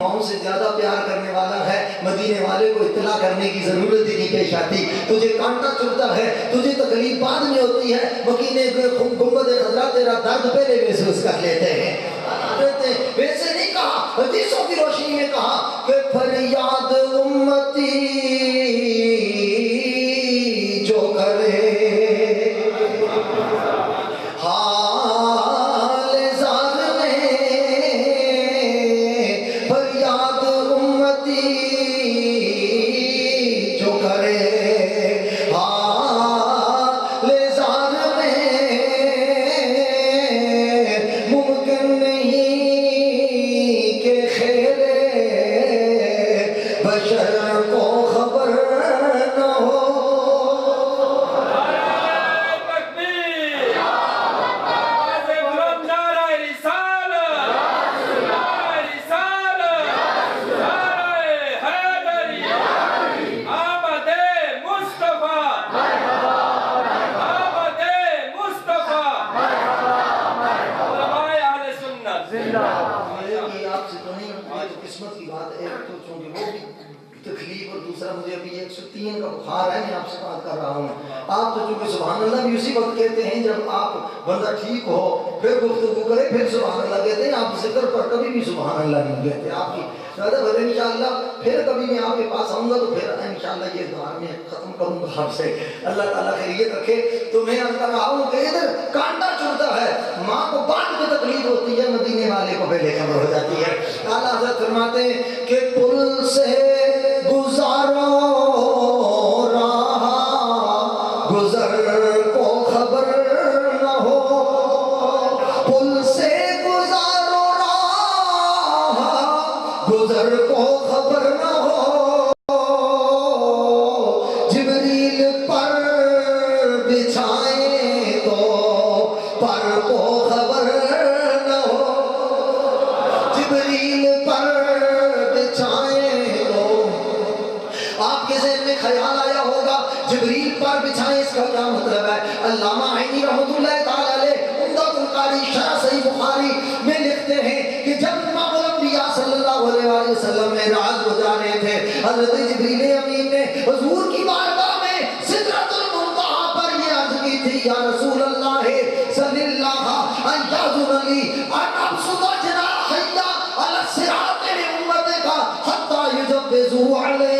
ماؤں سے زیادہ پیار کرنے والا ہے، مدینے والے کو اطلاع کرنے کی ضرورت ہی نہیں پیش آتی. تجھے کانٹا چبھتا ہے، تجھے تکلیف بعد میں ہوتی ہے، مکینے گنبد خضرا تیرا درد پہلے محسوس کر لیتے ہیں. ویسے نہیں کہا، حدیثوں کی روشنی میں کہا کہ فریاد امتی جو کرے حال زار میں، فریاد امتی جو کرے حال زار میں، ممکن نہیں کہ خیر بشر کو خبر نہ ہو. آپ سے تو نہیں، یہ تو قسمت کی بات ہے، تو چونکہ وہ بھی تکلیف، اور دوسرا مجھے ابھی 103 کا بخار ہے، میں آپ سے بات کر رہا ہوں. آپ تو چونکہ سبحان اللہ بھی اسی وقت کہتے ہیں جب آپ بندہ ٹھیک ہو، پھر گفتگو کرے پھر سبحان اللہ کہتے ہیں. آپ ذکر پر کبھی بھی سبحان اللہ نہیں کہتے. آپ کی زیادہ بھلے انشاءاللہ پھر کبھی میں آپ کے پاس آؤں گا تو پھر انشاءاللہ یہ دعا میں ختم کروں گا آپ سے. اللہ تعالیٰ خیریت رکھے. تو میں عرض کر رہا ہوں کہ ادھر کانٹا چبھتا ہے، ماں کو بعد میں تکلیف ہوتی ہے، مدینے والے کو پہلے خبر ہو جاتی ہے. اعلیٰ حضرت فرماتے ہیں کہ پل سے گزارو راہ گزر کو خبر نہ ہو، پل سے گزارو راہ گزر کو خبر نہ ہو، جبریل پر بچھائیں تو پر کو خبر نہ ہو، جبریل پر بچھائیں تو. آپ کے ذہن میں خیال آیا ہوگا جبریل پر بچھائیں، اس کا کیا مطلب ہے؟ علامہ عینی رحمۃ اللہ تعالی علیہ عمدۃ القاری شرح صحیح بخاری میں لکھتے ہیں کہ جب امام الانبیاء صلی اللہ علیہ وآلہ وسلم معراج ہو جا رہے تھے، حضرت جبریل امین نے حضور کی بارگاہ میں سدرۃ المنتہا پر یہ عرض کی تھی، یا رسول اللہ صلی اللہ ان یأذن لی ان ابسط جناحی علی الصراط لامتی کا حتی یجوزوا علیہ.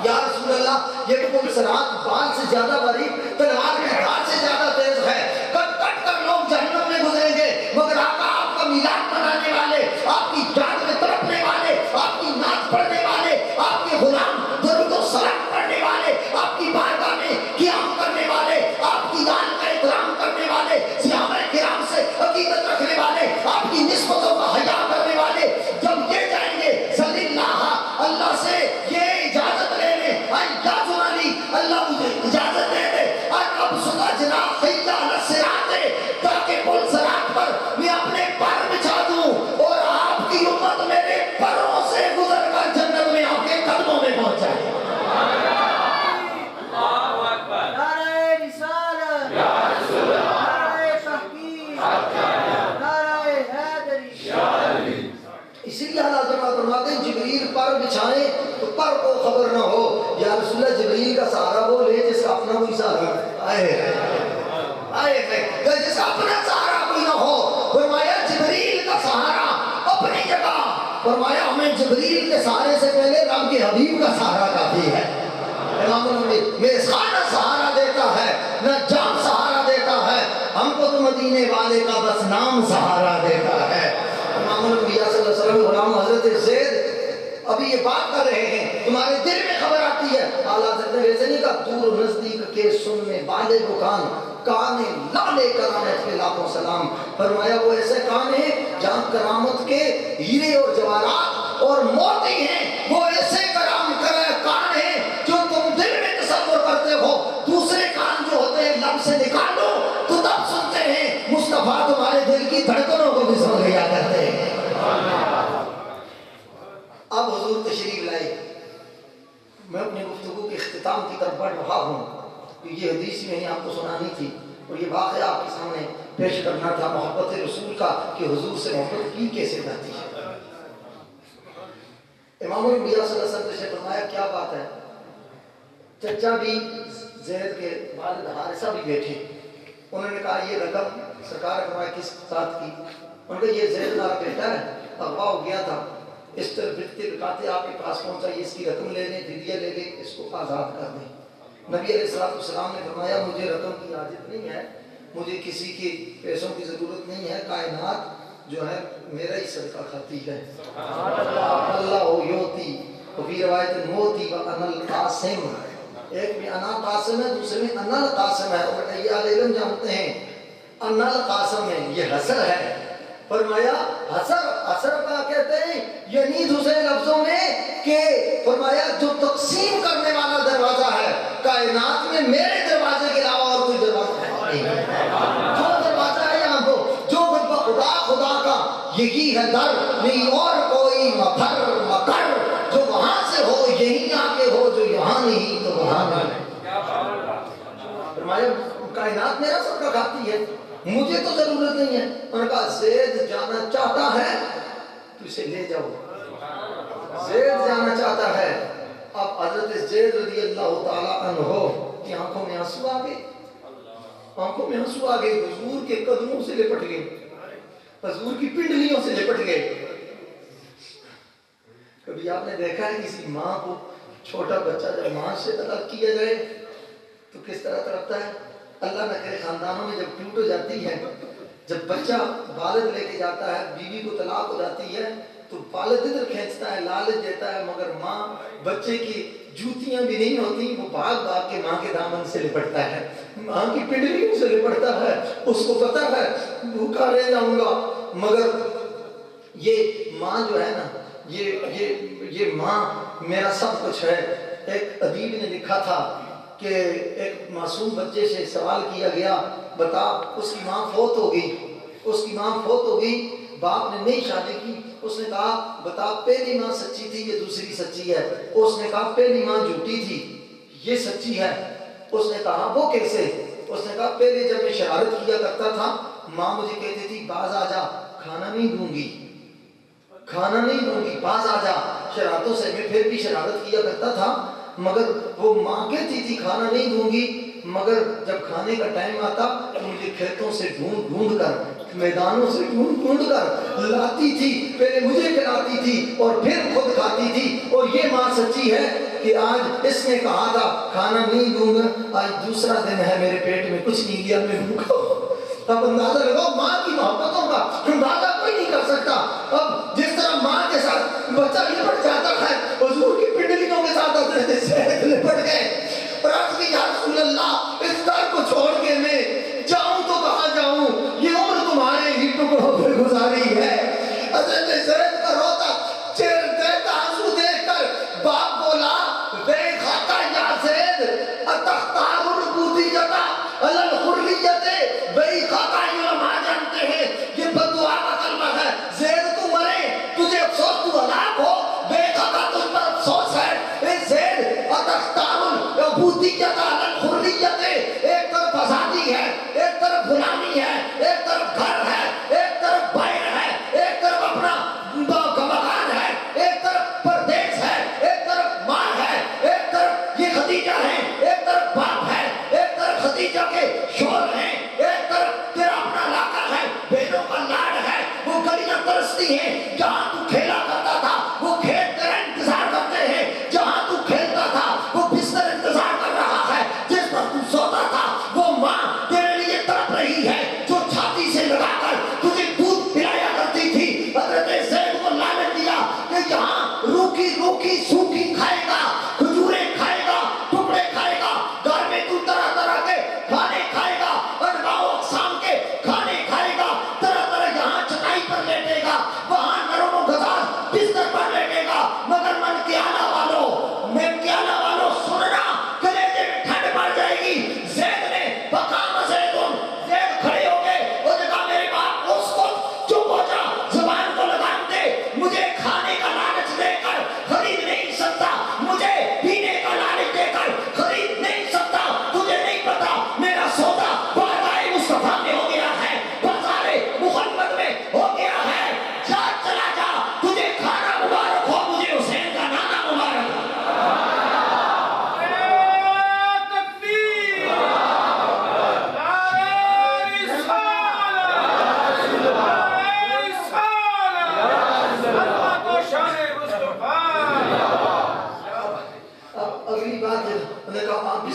یا رسول اللہ یہ تو صراط بال سے زیادہ باریک، تلوار کے دھار سے زیادہ تیز ہے، کٹ کٹ کر لوگ جہنم میں گزریں گے، مگر آقا آپ کا میلاد منانے والے، آپ کی جان میں تڑپنے والے، آپ کی نعت پڑھنے والے، آپ کے غلام درود و سلام پڑھنے والے، آپ کی بارگاہ میں قیام کرنے والے، آپ کی دان کا احترام کرنے والے، صحابہ کرام سے عقیدت رکھنے والے، آپ کی نسبتوں کا حیا کرنے والے جب یہ جائیں گے صلی اللہ سے یہ اجازت لینے، اللہ مجھے اجازت دے دے اب صدا جناب خیدہ الصراط، تاکہ پل صراط پر میں اپنے پر بچھا دوں اور آپ کی امت میرے پروں سے گزر کر جنت میں آپ کے قدموں میں پہنچ جائے. نعرہ رسالت، نعرہ تحقیق، نعرہ حیدری. اسی لیے اللہ تعالیٰ فرماتے ہیں جبریل پر بچھائیں تو پر کو خبر نہ ہو. یا رسول اللہ جبریل کا سہارا وہ لے جس کا اپنا کوئی سہارا جس کا اپنا سہارا کوئی نہ ہو. فرمایا جبریل کا سہارا اپنی جگہ، فرمایا ہمیں جبریل کے سہارے سے پہلے رب کے حبیب کا سہارا کافی ہے. امام النبی میزخان نہ سہارا دیتا ہے نہ جان سہارا دیتا ہے، ہم کو تو مدینے والے کا بس نام سہارا دیتا ہے. امام الانبیاء صلی اللہ علیہ وسلم غلام حضرت زید ابھی یہ بات کر رہے ہیں، تمہارے دل میں خبر آتی ہے. اعلیٰ حضرت نے ویسے نہیں کہا دور نزدیک کے سننے والے کو کان لالے کرامت کے لاکھوں سلام. فرمایا وہ ایسے کان ہیں جہاں کرامت کے ہیرے اور جواہرات اور موتی ہیں، وہ ایسے کان ہیں جو تم دل میں تصور کرتے ہو. دوسرے کان جو ہوتے ہیں لب سے نکالو تو تب سنتے ہیں، مصطفیٰ تمہارے دل کی دھڑکنوں کو بھی سن لیا کرتے ہیں. اب حضور تشریف لائے، میں اپنی گفتگو کے اختتام کی طرف بڑھ رہا ہوں. یہ حدیث میں نے آپ کو سنانی تھی اور یہ واقعہ آپ کے سامنے پیش کرنا تھا محبت رسول کا کہ حضور سے محبت کی کیسے جاتی ہے۔ امام الانبیاء صلی اللہ علیہ وسلم نے فرمایا کیا بات ہے، چچا بھی زید کے والد حارثہ بھی بیٹھے، انہوں نے کہا یہ رقم سرکار نے فرمایا کس بات کی، انہوں نے کہا یہ زید ہمارا بیٹا ہے، اغوا ہو گیا تھا، اس طرح بکتے بکاتے آپ کے پاس پہنچا، یہ اس کی رقم لے لیں، فدیہ لے لیں، اس کو آزاد کر دیں۔ نبی علیہ السلام نے فرمایا مجھے رقم کی حاجت نہیں ہے، مجھے کسی کی پیسوں کی ضرورت نہیں ہے، کائنات جو ہے میرا ہی صدقہ کھاتی ہے۔ اللہ یوتی وفی روایت موتی و انا القاسم، ایک میں انا قاسم ہے، دوسرے میں انا القاسم ہے، اور اہل علم جانتے ہیں انا القاسم ہے یہ حسر ہے۔ فرمایا حسر کا کہتے ہیں یعنی دوسرے لفظوں میں کہ فرمایا جو تقسیم کرنے والا دروازہ ہے کائنات میں میرے دروازے کے علاوہ اور کوئی دروازہ نہیں، جو دروازہ ہے یہاں کو جو خدا کا یہی ہے در، نہیں اور کوئی مفر مکر، جو وہاں سے ہو یہی آ کے ہو، جو یہاں نہیں تو وہاں نہیں۔ فرمایا کائنات میرا سب کا کھاتی ہے، مجھے تو ضرورت نہیں ہے۔ انہوں نے کہا زید جانا چاہتا ہے تو اسے لے جاؤ، زید جانا چاہتا ہے۔ اب حضرت زید رضی اللہ تعالیٰ عنہ کی آنکھوں میں آنسو آ گئے، آنکھوں میں آنسو آ گئے، حضور کے قدموں سے لپٹ گئے، حضور کی پنڈلیوں سے لپٹ گئے۔ کبھی آپ نے دیکھا ہے کسی ماں کو چھوٹا بچہ جب ماں سے الگ کیا جائے تو کس طرح تڑپتا ہے؟ اللہ نہ کرے خاندانوں میں جب ٹوٹ ہو جاتی ہے، جب بچہ والد لے کے جاتا ہے، بیوی کو طلاق ہو جاتی ہے تو والد ادھر کھینچتا ہے، لالچ دیتا ہے، مگر ماں بچے کی جوتیاں بھی نہیں ہوتی، وہ بھاگ بھاگ کے ماں کے دامن سے لپٹتا ہے، ماں کی پنڈلیوں سے لپٹتا ہے، اس کو پتہ ہے بھوکا رہ جاؤں گا، مگر یہ ماں جو ہے نا یہ ماں میرا سب کچھ ہے۔ ایک ادیب نے لکھا تھا کہ ایک معصوم بچے سے سوال کیا گیا، بتا اس کی ماں فوت ہو گئی، باپ نے نئی شادی کی، اس نے کہا بتا پہلی ماں سچی تھی یہ دوسری سچی ہے؟ اس نے کہا پہلی ماں جھوٹی تھی یہ سچی ہے۔ اس نے کہا وہ کیسے؟ اس نے کہا پہلے جب میں شرارت کیا کرتا تھا ماں مجھے کہتی تھی باز آ جا، کھانا نہیں دوں گی، باز آ جا، شرارتوں سے میں پھر بھی شرارت کیا کرتا تھا، مگر وہ ماں کہتی تھی کھانا نہیں دوں گی، مگر جب کھانے کا ٹائم آتا تو مجھے کھیتوں سے ڈھونڈ کر، میدانوں سے ڈھونڈ کر لاتی تھی، پہلے مجھے کھلاتی تھی اور پھر خود کھاتی تھی۔ اور یہ ماں سچی ہے کہ آج اس نے کہا تھا کھانا نہیں دوں گا، آج دوسرا دن ہے میرے پیٹ میں کچھ نہیں گیا، میں بھوکا ہوں۔ اب اندازہ لگاؤ ماں کی محبتوں کا اندازہ کوئی نہیں کر سکتا۔ اب جس طرح ماں کے ساتھ بچہ لپٹ جاتا ہے، حضور کی پنڈلیوں کے ساتھ حضرت زید لپٹ گئے اور عرض کی یا رسول اللہ اس گھر کو چھوڑ کے میں جاؤں تو کہاں جاؤں، یہ عمر تمہارے ہی ٹکڑوں پہ گزاری ہے۔ حضرت زید کا روتا چہرے کا آنسو دیکھ کر باپ بولا ویخاتا یا زید اتختار العبودیت علی الحریت، ویخاتا علماء جانتے ہیں یہ بددعا کا کلمہ ہے، زید تو مرے تجھے افسوس، تو ہلاک ہو، ویخاتا تجھ پر افسوس ہے۔ اے زید اتختار العبودیت علی الحریت، ایک طرف آزادی ہے، ایک طرف غلامی ہے، ایک طرف گھر ہے، ایک طرف بائر ہے، ایک طرف اپنا مکان ہے، ایک طرف پردیس ہے، ایک طرف ماں ہے، ایک طرف یہ خدیجہ ہے، ایک طرف باپ ہے، ایک طرف خدیجہ کے شوہر ہیں، ایک طرف تیرا اپنا علاقہ ہے، بہنوں کا لاڈ ہے، وہ گلیاں ترستی ہیں، جہاں تو کھیلا کرتا تھا وہ کھیت تیرا انتظار کرتے ہیں، جہاں تو کھیلتا تھا وہ بستر انتظار کر رہا ہے، جس پر تو سوتا تھا وہ ماں تیرے لیے تڑپ رہی ہے، جو چھاتی سے لگا کر تجھے دودھ پلایا کرتی تھی۔ حضرت زید کو لعنت دیا کہ جہاں روکی سوکھی کھائے گا، کھجوریں کھائے گا، ٹکڑے کھائے گا، گھر میں تو طرح طرح کے کھانے کھائے گا، انواع و اقسام کے کھانے کھائے گا، طرح طرح یہاں چٹائی پر لیٹے گا، وہاں نرم و غذا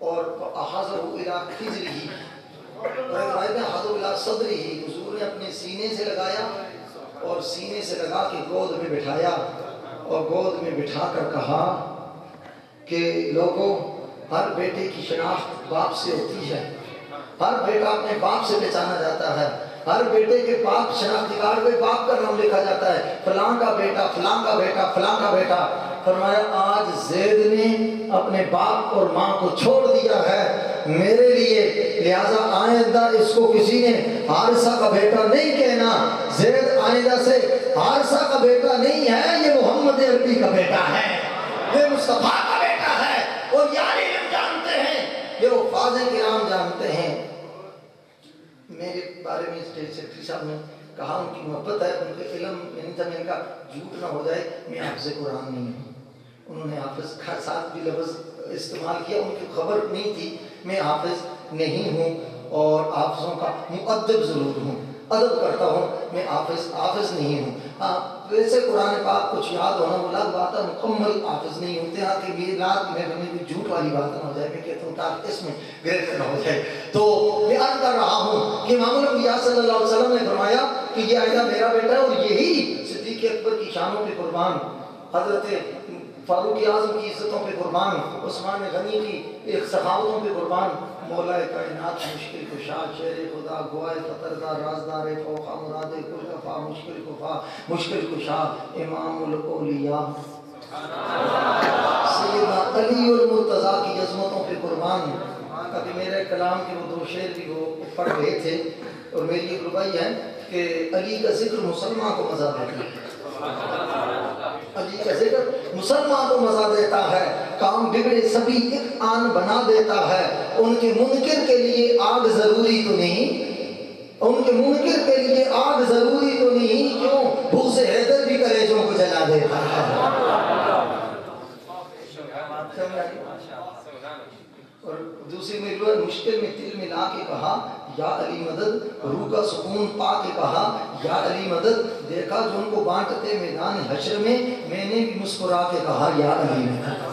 اور احاظہ الی خجرہ، اور روایت میں احاظہ الی صدرہ، حضور نے اپنے سینے سے لگایا اور سینے سے لگا کے گود میں بٹھایا اور گود میں بٹھا کر کہا کہ لوگوں، ہر بیٹے کی شناخت باپ سے ہوتی ہے، ہر بیٹا اپنے باپ سے پہچانا جاتا ہے، ہر بیٹے کے باپ شناختی کارڈ پہ باپ کا نام لکھا جاتا ہے، فلاں کا بیٹا، فلاں کا بیٹا، فلاں کا بیٹا۔ فرمایا آج زید نے اپنے باپ اور ماں کو چھوڑ دیا ہے میرے لیے، لہذا آئندہ اس کو کسی نے حارثہ کا بیٹا نہیں کہنا، زید آئندہ سے حارثہ کا بیٹا نہیں ہے، یہ محمد عربی کا بیٹا ہے، یہ مصطفیٰ کا بیٹا ہے۔ اور یہ علم جانتے ہیں، یہ حفاظ کرام جانتے ہیں۔ میرے بارے میں اسٹیج سیکرٹری صاحب نے کہا ان کی محبت ہے، ان کے علم نہیں تھا، میں نے کہا جھوٹ نہ ہو جائے، میں حافظ قرآن نہیں ہوں۔ انہوں نے حافظ کا ساتھ بھی لفظ استعمال کیا، ان کی خبر نہیں تھی میں حافظ نہیں ہوں، اور حافظوں کا مؤدب ضرور ہوں، ادب کرتا ہوں، میں حافظ نہیں ہوں۔ ویسے قرآن پاک کچھ یاد ہونا وہ الگ بات ہے، مکمل حافظ نہیں ہوتے ہیں کہ میلاد میں ہمیں کوئی جھوٹ والی بات نہ ہو جائے، میں کہتا ہوں کہ اس میں گرفت نہ ہو جائے۔ تو میں عرض کر رہا ہوں کہ امام الانبیاء صلی اللہ علیہ وسلم نے فرمایا کہ یہ آئندہ میرا بیٹا ہے، اور یہی صدیق اکبر کی شانوں پہ قربان، حضرت فاروق اعظم کی عزتوں پہ قربان، عثمان غنی کی سخاوتوں پہ قربان، مولا کائنات مشکل کشا، شیر خدا گوائے فتردہ رازدار فوقا مراد کل کفا، مشکل کشا امام الاولیاء سیدنا علی المرتضیٰ کی عظمتوں پہ قربان۔ ابھی میرے کلام کے وہ دو شعر بھی وہ پڑھ رہے تھے، اور میری ایک ربائی ہے کہ علی کا ذکر مسلمان کو مزہ دیتا ہے، علی کا ذکر مسلمان کو مزہ دیتا ہے، کام بگڑے سبھی ایک آن بنا دیتا ہے، ان کے منکر کے لیے آگ ضروری تو نہیں، ان کے منکر کے لیے آگ ضروری تو نہیں، کیوں بھوس حیدر بھی کلیجوں کو جلا دیتا ہے۔ اور دوسری میں مشکل میں دل ملا کے کہا یا علی مدد، روح کا سکون پا کے کہا یا علی مدد، دیکھا جو ان کو بانٹتے میدان حشر میں نے بھی مسکرا کے کہا یا علی مدد۔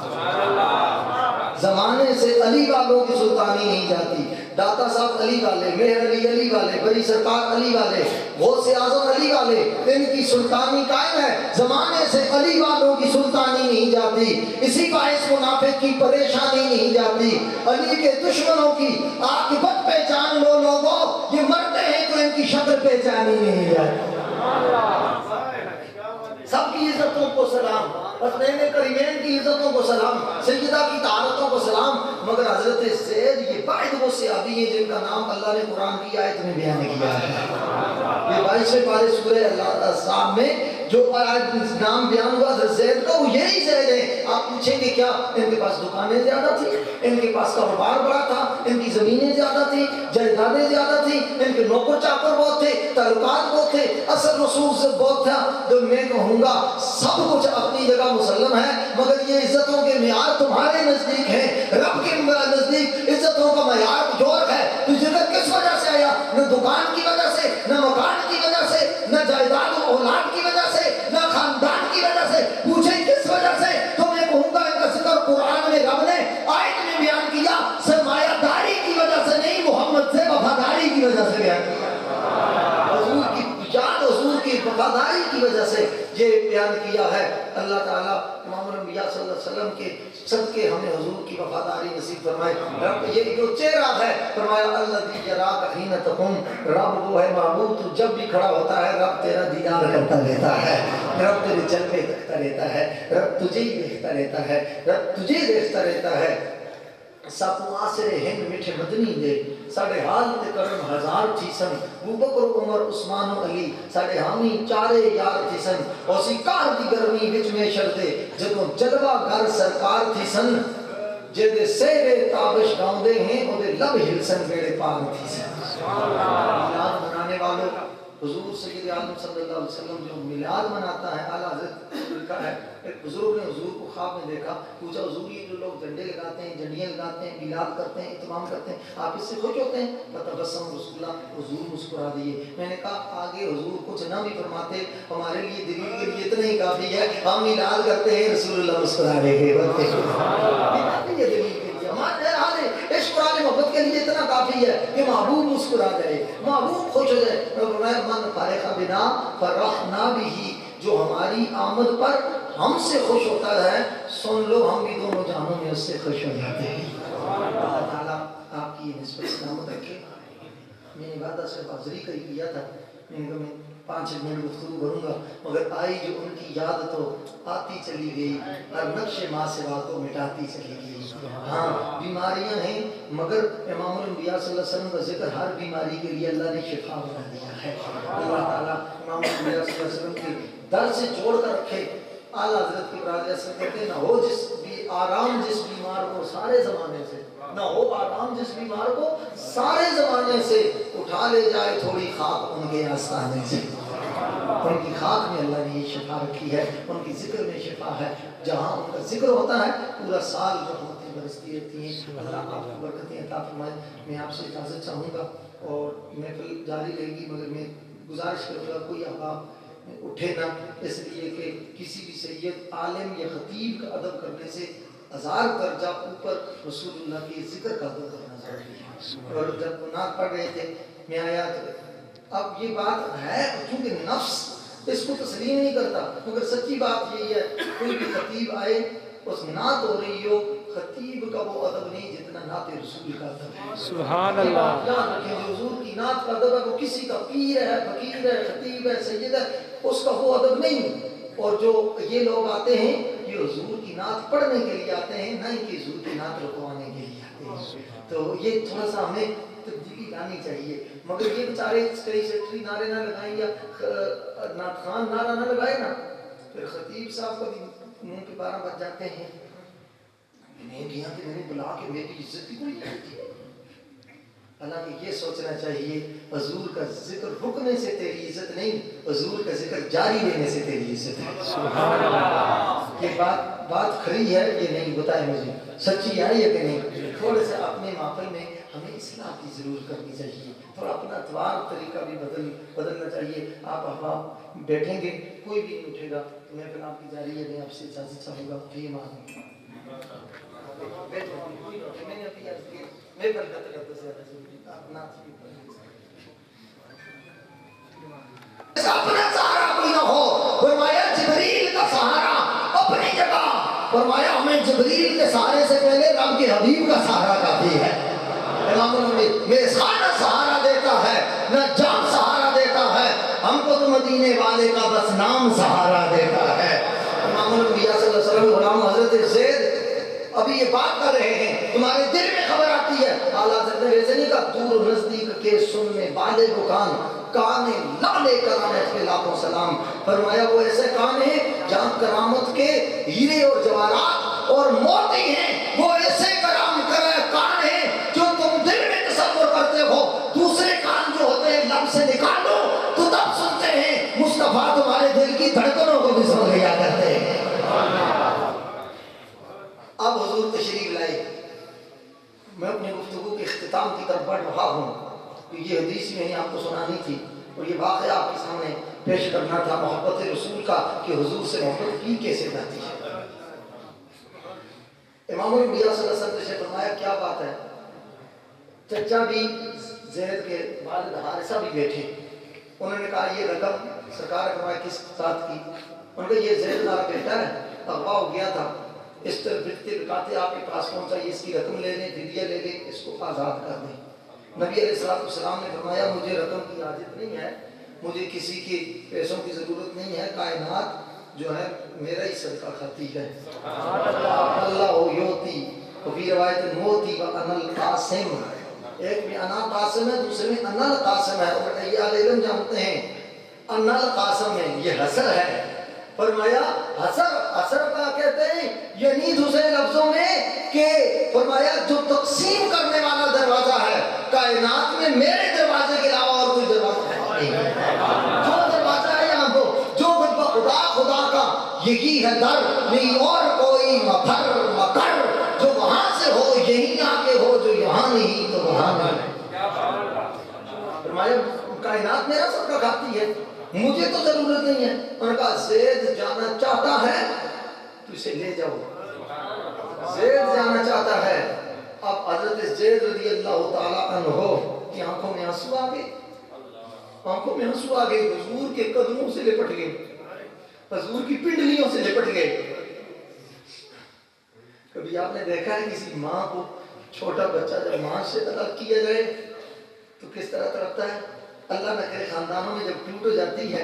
زمانے سے علی والوں کی سلطانی نہیں جاتی، داتا صاحب علی والے، مہر علی علی والے، بڑی سرکار علی والے، غوث اعظم علی والے، ان کی سلطانی قائم ہے، زمانے سے علی والوں کی سلطانی نہیں جاتی، اسی باعث منافق کی پریشانی نہیں جاتی، علی کے دشمنوں کی عاقبت پہچان لو لوگوں، یہ مرتے ہیں تو ان کی شکل پہچانی نہیں جاتی۔ سب کی عزتوں کو سلام، حسنین کریمین کی عزتوں کو سلام، سیدہ کی طہارتوں کو سلام، مگر حضرت زید یہ واحد وہ صحابی ہیں جن کا نام اللہ نے قرآن کی آیت میں بیان کیا ہے۔ یہ 22ویں پارے سورہ الاحزاب میں جو نام بیان ہوا حضرت زید کا، وہ یہی زید ہے۔ آپ پوچھیں گے کیا ان کے پاس دکانیں زیادہ تھی، ان کے پاس کاروبار بڑا تھا، ان کی زمینیں زیادہ تھی، جائیدادیں زیادہ تھی، ان کے نوکر چاکر بہت تھے، تعلقات بہت تھے، اثر رسول سے بہت تھا؟ تو میں کہوں گا سب کچھ اپنی جگہ مسلم ہے، مگر یہ عزتوں کے معیار تمہارے نزدیک ہیں، رب کے نزدیک عزتوں کا معیار اور ہے۔ تو عزت کس وجہ سے آیا؟ نہ دکان کی وجہ سے، نہ مکان کی وجہ سے، نہ جائیداد و اولاد کی وجہ سے، نہ خاندان کی وجہ سے، پوچھیں کس وجہ سے؟ تو میں کہوں گا ان کا ذکر قرآن میں رب نے آیت میں بیان کیا، سرمایہ داری کی وجہ سے نہیں، محمد سے وفاداری کی وجہ سے بیان کیا، حضور کی جان، حضور کی وفاداری کی وجہ سے یہ بیان کیا ہے۔ اللہ تعالیٰ امام الانبیاء صلی اللہ علیہ وسلم کے صدقے ہمیں حضور کی وفاداری نصیب فرمائے۔ رب یہ جو چہرہ ہے، فرمایا الذی یراک حین تقوم، رب وہ ہے معبود تو جب بھی کھڑا ہوتا ہے رب تیرا دیدار کرتا رہتا ہے، رب تیرے جلوے دیکھتا رہتا ہے، رب تجھے ہی دیکھتا رہتا ہے، رب تجھے دیکھتا رہتا ہے۔ سب معاصر ہند میٹھے مدنی دے ساڑھے حال تے کرم ہزار تھی سن، ابوبکر عمر عثمان و علی ساڑھے حامی چارے یار تھی سن، اسی کار دی گرمی وچ میں شردے جدوں جلوہ گھر سرکار تھی سن، جدے سیرے تابش گاؤندے ہیں اودے لب ہلسن بیڑے پار تھی سن۔ میلاد منانے والوں، حضور سید عالم صلی اللہ علیہ وسلم جو میلاد مناتا ہے، اعلیٰ حضرت لکھا ہے، ایک بزرگ نے حضور کو خواب میں دیکھا، پوچھا حضور یہ جو لوگ جھنڈے لگاتے ہیں، جھنڈیاں لگاتے ہیں، میلاد کرتے ہیں، اہتمام کرتے ہیں، آپ اس سے خوش ہوتے ہیں؟ فتبسم رسول اللہ، حضور مسکرا دیے۔ میں نے کہا آگے حضور کچھ نہ بھی فرماتے، ہمارے لیے دلیل کے لیے اتنا ہی کافی ہے، ہم میلاد کرتے ہیں رسول اللہ مسکرا رہے ہیں، یہ کافی ہے دلیل کے لیے، ہمارے مسکرانے محبت کے لیے اتنا کافی ہے کہ محبوب مسکرا جائے، محبوب خوش ہو جائے۔ فرمایا من فرح بنا فرحنا بھی، جو ہماری آمد پر ہم سے خوش ہوتا ہے، سن لو ہم بھی دونوں جہانوں میں اس سے خوش ہو جاتے ہیں۔ اللہ تعالیٰ آپ کی نسبت سلامت رکھے۔ میں نے وعدہ سے حاضری کا ہی کیا تھا، میں نے کہا میں 5 منٹ گفتگو کروں گا، مگر آئی جو ان کی یاد تو آتی چلی گئی، ہر نقش ماں سوا کو مٹاتی چلی گئی۔ ہاں بیماریاں ہیں، مگر امام الانبیاء صلی اللہ علیہ وسلم کا ذکر ہر بیماری کے لیے اللہ نے شفا بنا دیا ہے۔ اللہ تعالیٰ امام الانبیاء صلی اللہ علیہ وسلم کے در سے جوڑ کر رکھے۔ اعلیٰ حضرت کی برادری سے کہتے ہیں نہ ہو جس بھی آرام جس بیمار کو سارے زمانے سے، نہ ہو آرام جس بیمار کو سارے زمانے سے، اٹھا لے جائے تھوڑی خاک ان کے آستانے سے۔ ان کی خاک میں اللہ نے یہ شفا رکھی ہے، ان کی ذکر میں شفا ہے۔ جہاں ان کا ذکر ہوتا ہے پورا سال رحمتیں برستی رہتی ہیں۔ اللہ آپ کو برکتیں عطا فرمائے۔ میں آپ سے اجازت چاہوں گا اور محفل جاری رہے گی، مگر میں گزارش کروں گا کوئی احباب اٹھے نہ، اس لیے کہ کسی بھی سید عالم یا خطیب کا ادب کرنے سے 1000 درجہ اوپر رسول اللہ کے ذکر کا ادب کرنا ضروری ہے۔ اور جب نعت پڑھ رہے تھے میں آیا تو اب یہ بات ہے کیونکہ نفس اس کو تسلیم نہیں کرتا، مگر سچی بات یہی ہے کوئی بھی خطیب آئے اس نعت ہو رہی ہو، خطیب کا وہ ادب نہیں جتنا نعت رسول کا ادب ہے۔ سبحان اللہ۔ یاد رکھیں جو حضور کی نعت کا ادب ہے وہ کسی کا پیر ہے، فقیر ہے، خطیب ہے، سید ہے، اس کا وہ ادب نہیں۔ اور جو یہ لوگ آتے ہیں یہ حضور کی نعت پڑھنے کے لیے آتے ہیں، نہ کہ حضور کی نعت رکھوانے کے لیے آتے ہیں۔ تو یہ تھوڑا سا ہمیں تبدیلی لانی چاہیے، مگر یہ بیچارے کئی سیکٹری نعرے نہ لگائیں یا نعت خوان نعرہ نہ لگائے نا، پھر خطیب صاحب کا بھی منہ کے 12 بج جاتے ہیں۔ میں کیا کہ میں نے بلا کے میری عزت کی کوئی نہیں تھی۔ حالانکہ یہ سوچنا چاہیے حضور کا ذکر رکنے سے تیری عزت نہیں، حضور کا ذکر جاری رہنے سے تیری عزت ہے۔ سبحان اللہ۔ یہ بات کھری ہے یہ نہیں، بتائے مجھے سچی ہے یہ کہ نہیں؟ تھوڑے سے اپنے محفل میں ہمیں اصلاح کی ضرور کرنی چاہیے، تھوڑا اپنا اطوار طریقہ بھی بدلنا چاہیے۔ آپ احباب بیٹھیں گے، کوئی بھی نہیں اٹھے گا تو میں پھر آپ کی جاری ہے، میں آپ سے اجازت چاہوں گا۔ فی امان میں اپنا سہارا کوئی نہ ہو، فرمایا جبریل کا سہارا اپنی جگہ، فرمایا ہمیں جبریل کے سہارے سے پہلے رب کے حبیب کا سہارا کافی ہے۔ امام النبی میں سہارا سہارا دیتا ہے نہ جان سہارا دیتا ہے، ہم کو تو مدینے والے کا بس نام سہارا دیتا ہے۔ امام الانبیاء صلی اللہ علیہ وسلم غلام حضرت زید ابھی یہ بات کر رہے ہیں، تمہارے دل میں خبر آتی ہے، اعلیٰ حضرت نے ویسے نہیں کہا دور نزدیک کے سننے والے کو کان، کان لالے کرامت کے لاکھوں سلام۔ فرمایا وہ ایسے کان ہیں جہاں کرامت کے ہیرے اور جواہرات اور موتی ہیں، وہ ایسے کرام کرے کان ہیں جو تم دل میں تصور کرتے ہو، دوسرے کان جو ہوتے ہیں لب سے نکالو تو تب سنتے ہیں، مصطفیٰ تمہارے دل کی دھڑکنوں کو بھی سن لیا کرتے ہیں۔ اب حضور تشریف لائے، میں اپنی گفتگو کے اختتام کی طرف بڑھ رہا ہوں، یہ حدیث میں نے آپ کو سنانی تھی اور یہ واقعہ آپ کے سامنے پیش کرنا تھا محبت رسول کا کہ حضور سے محبت کی کیسے جاتی ہے۔ امام الانبیاء صلی اللہ علیہ وسلم نے فرمایا کیا بات ہے، چچا بھی زید کے والد حارثہ بھی بیٹھے، انہوں نے کہا یہ رقم سرکار فرمایا کس بات کی، انہوں نے کہا یہ زید ہمارا بیٹا ہے، اغوا ہو گیا تھا، اس طرح بکتے بکاتے آپ کے پاس پہنچا، یہ اس کی رقم لے لیں، فدیہ لے لیں، اس کو آزاد کر دیں۔ نبی علیہ السلام نے فرمایا مجھے رقم کی حاجت نہیں ہے، مجھے کسی کی پیسوں کی ضرورت نہیں ہے، کائنات جو ہے میرا ہی صدقہ کھاتی ہے۔ اللہ یوتی، وفی روایت موتی و انا القاسم، ایک میں انا قاسم ہے، دوسرے میں انا القاسم ہے، اور یہ اہل علم جانتے ہیں انا القاسم ہے یہ حسر ہے۔ فرمایا حسر کا کہتے ہیں یعنی دوسرے لفظوں میں کہ فرمایا جو تقسیم کرنے والا دروازہ ہے کائنات میں میرے دروازے کے علاوہ اور کوئی دروازہ نہیں، جو دروازہ ہے یہاں کو جو خدا کا یہی ہے در، نہیں اور کوئی مفر مکر، جو وہاں سے ہو یہی آ کے ہو، جو یہاں نہیں تو وہاں نہیں۔ فرمایا کائنات میرا صدقہ کھاتی ہے، مجھے تو ضرورت نہیں ہے۔ انہوں نے کہا زید جانا چاہتا ہے تو اسے لے جاؤ، زید جانا چاہتا ہے اب حضرت زید رضی اللہ تعالیٰ عنہ کی آنکھوں میں آنسو آ گئے، آنکھوں میں آنسو آ گئے، حضور کے قدموں سے لپٹ گئے، حضور کی پنڈلیوں سے لپٹ گئے۔ کبھی آپ نے دیکھا ہے کسی ماں کو چھوٹا بچہ جب ماں سے الگ کیا جائے تو کس طرح تڑپتا ہے؟ اللہ نہ کرے خاندانوں میں جب ٹوٹ ہو جاتی ہے،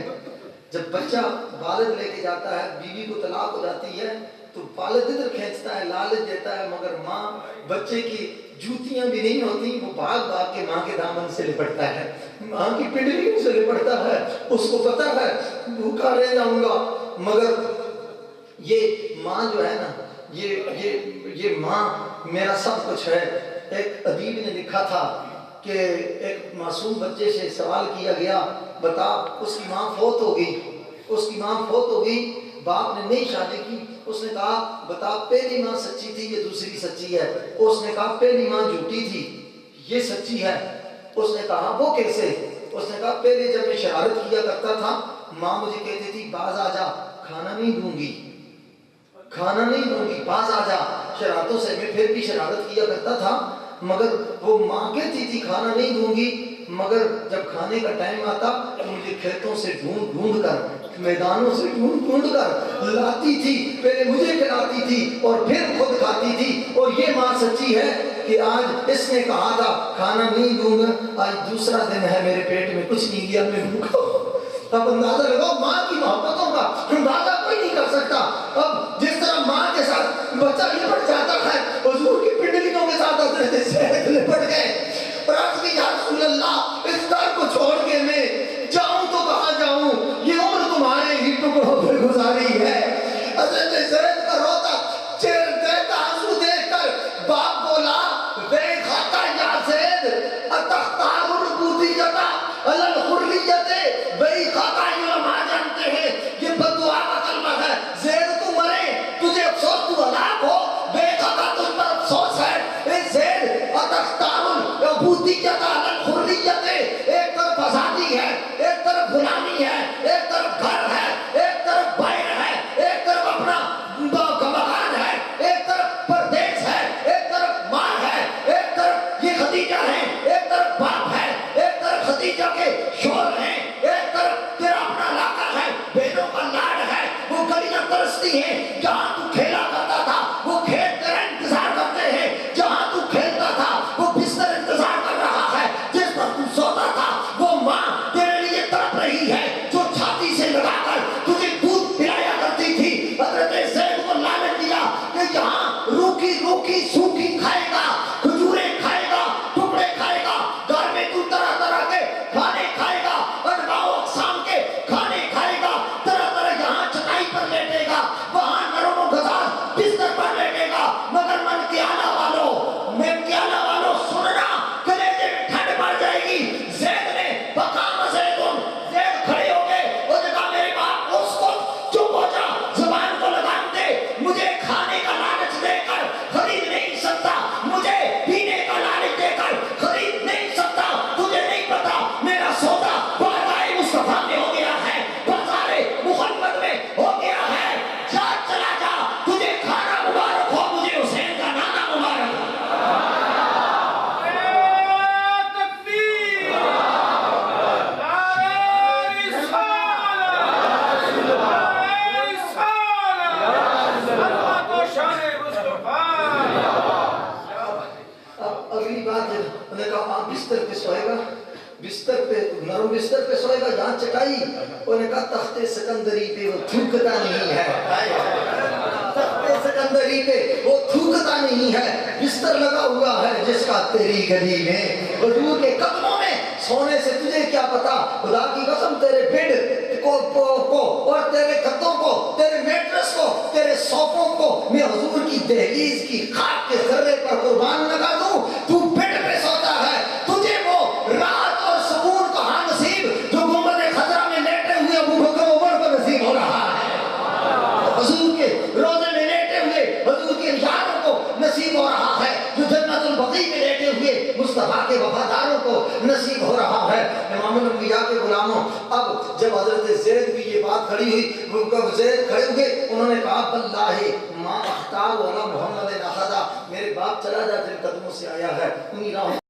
جب بچہ والد لے کے جاتا ہے، بیوی کو طلاق ہو جاتی ہے تو والد ادھر کھینچتا ہے، لالچ دیتا ہے، مگر ماں بچے کی جوتیاں بھی نہیں ہوتی، وہ بھاگ بھاگ کے ماں کے دامن سے لپٹتا ہے، ماں کی پنڈلیوں سے لپٹتا ہے۔ اس کو پتا ہے بھوکا رہ جاؤں گا، مگر یہ ماں جو ہے نا، یہ ماں میرا سب کچھ ہے۔ ایک ادیب نے لکھا تھا کہ ایک معصوم بچے سے سوال کیا گیا، بتا اس کی ماں فوت ہو گئی، اس کی ماں فوت ہو گئی، باپ نے نئی شادی کی، اس نے کہا بتا پہلی ماں سچی تھی یہ دوسری سچی ہے؟ اس نے کہا پہلی ماں جھوٹی تھی یہ سچی ہے۔ اس نے کہا وہ کیسے؟ اس نے کہا پہلے جب میں شرارت کیا کرتا تھا ماں مجھے کہتی تھی باز آ جا، کھانا نہیں دوں گی، کھانا نہیں دوں گی، باز آ جا۔ شرارتوں سے میں پھر بھی شرارت کیا کرتا تھا، مگر وہ ماں کہتی تھی کھانا نہیں دوں گی، مگر جب کھانے کا ٹائم آتا تو مجھے کھیتوں سے ڈھونڈ کر، میدانوں سے ڈھونڈ کر لاتی تھی، پہلے مجھے کھلاتی تھی اور پھر خود کھاتی تھی۔ اور یہ ماں سچی ہے کہ آج اس نے کہا تھا کھانا نہیں دوں گا، آج دوسرا دن ہے میرے پیٹ میں کچھ نہیں گیا، میں بھوکا ہوں۔ اب اندازہ لگاؤ ماں کی محبتوں کا اندازہ کوئی نہیں کر سکتا۔ اب جس طرح ماں کے ساتھ بچہ لپٹ جاتا ہے، حضور کی پنڈلیوں کے ساتھ حضرت زید لپٹ گئے اور عرض کی یا رسول اللہ اس در کو چھوڑ کے میں جاؤں تو کہاں جاؤں، یہ عمر تمہارے ہی ٹکڑوں پر گزاری ہے۔ حضرت زید کا روتا دیتا آنسو دیکھ کر باپ بولا بے خاطا یا زید اتختار الربوبیت علی الحریت، بے خاطا علماء جانتے ہیں یہ بددعا کا کلمہ ہے۔ زید تو مرے تجھے افسوس، تو ہلاک ہو، بے خاطا تجھ پر افسوس ہے۔ اے زید اتختار العبودیت علی الحریت، ایک طرف آزادی ہے، ایک طرف غلامی ہے، ایک طرف گھر ہے، ایک طرف بیر ہے، ایک طرف اپنا مکان ہے، ایک طرف پردیس ہے، ایک طرف ماں ہے، ایک طرف یہ خدیجہ ہے، ایک طرف باپ ہے، ایک طرف خدیجہ کے شوہر ہیں، ایک طرف تیرا اپنا علاقہ ہے، بہنوں کا لاڈ ہے، وہ گلیاں ترستی ہیں، جہاں تو کھیلا کرتا تھا وہ کھیت تیرا انتظار کرتے ہیں، جہاں تو کھیلتا تھا وہ بستر انتظار کر رہا ہے، جس پر تو سوتا تھا وہ ماں تیرے لیے تڑپ رہی ہے، جو چھاتی سے لگا کر تجھے دودھ پلایا کرتی تھی۔ حضرت زید کو لالچ دیا کہ جہاں روکی سوکھی کھائے گا، کھجوریں کھائے گا، ٹکڑے کھائے گا، گھر میں تو طرح طرح کے کھانے کھائے گا، انواع و اقسام کے کھانے کھائے گا، طرح طرح یہاں چٹائی پر لیٹے گا، وہاں نرم و گزار بستر پر لیٹے گا، مگر من کے آنا والوں سننا کلیجے میں ٹھنڈ پڑ جائے گی۔ زید نے بقام زیدن، زید کھڑے ہو گئے اور کہا میرے باپ اس کو چپ ہو جا، زبان کو لگام دے، مجھے کھانے کا لالچ دے کر خرید نہیں سکتا، مجھے پینے کا لالچ دے کر خرید نہیں سکتا، تجھے نہیں پتا میرا سودا بارگاہ مصطفیٰ میں ہو گیا ہے، بازار محمد میں ہو گیا ہے، جا چلا جا، تجھے کھانا مبارک ہو، مجھے حسین کا نانا مبارک ہو۔ اگلی بات انہوں نے کہا آپ بستر پہ سوئے گا، بستر پہ نرم بستر پہ سوئے گا، یہاں چٹائی، انہوں نے کہا تخت سکندری پہ وہ تھوکتا نہیں ہے، تخت سکندری پہ وہ تھوکتا نہیں ہے، بستر لگا ہوا ہے جس کا تیری گلی میں، حضور کے قدموں میں سونے سے تجھے کیا پتا، خدا کی قسم تیرے بیڈ کو اور تیرے گدوں کو، تیرے میٹرس کو، تیرے صوفوں کو میں حضور کی دہلیز کی خاک کے ذرے پر قربان لگا دوں، تو بیڈ پہ سوتا ہے، تجھے وہ راحت اور سکون کہاں نصیب جو گنبد خضرا میں لیٹے ہوئے ابو بکر عمر کو نصیب ہو رہا ہے، حضور کے روزے میں لیٹے ہوئے حضور کے یاروں کو نصیب ہو رہا ہے، جو جنت البقیع میں لیٹے ہوئے مصطفیٰ کے وفاداروں کو نصیب ہو رہا ہے۔ امام الانبیاء کے غلاموں، اب جب حضرت زید کی یہ بات کھڑی ہوئی، زید کھڑے ہوئے، انہوں نے کہا واللہ ماں اختار والا محمد نخدا، میرے باپ چلا جا جن قدموں سے آیا ہے، انہی راہوں